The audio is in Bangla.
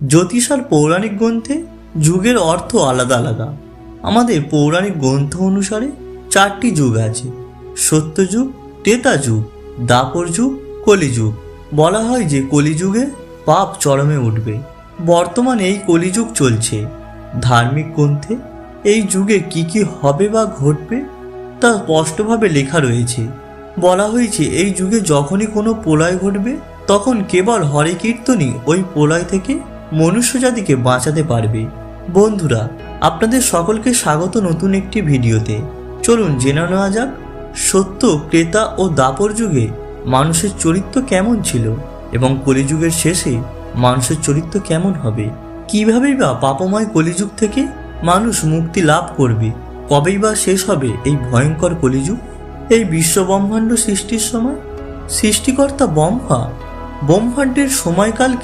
জ্যোতিষ আর পৌরাণিক গ্রন্থে যুগের অর্থ আলাদা আলাদা। আমাদের পৌরাণিক গ্রন্থ অনুসারে 4টি যুগ আছে: সত্যযুগ, ত্রেতা যুগ, দ্বাপর যুগ, কলিযুগ। বলা হয় যে কলিযুগে পাপ চরমে উঠবে। বর্তমানে এই কলিযুগ চলছে। ধার্মিক গ্রন্থে এই যুগে কি কি হবে বা ঘটবে তা স্পষ্টভাবে লেখা রয়েছে। বলা হয়েছে এই যুগে যখনই কোনো প্রলয় ঘটবে তখন কেবল হরে কীর্তনই ওই প্রলয় থেকে মনুষ্য জাতিকে বাঁচাতে পারবে। বন্ধুরা, আপনাদের সকলকে স্বাগত নতুন একটি ভিডিওতে। চলুন জেনে নেওয়া যাক সত্য, ত্রেতা ও দ্বাপর যুগে মানুষের চরিত্র কেমন ছিল এবং কলিযুগের শেষে মানুষের চরিত্র কেমন হবে। কিভাবেই বা পাপময় কলিযুগ থেকে মানুষ মুক্তি লাভ করবে, কবেই বা শেষ হবে এই ভয়ঙ্কর কলিযুগ। এই বিশ্ব ব্রহ্মাণ্ড সৃষ্টির সময় সৃষ্টিকর্তা ব্রহ্মা ব্রহ্মাণ্ডের সময়কাল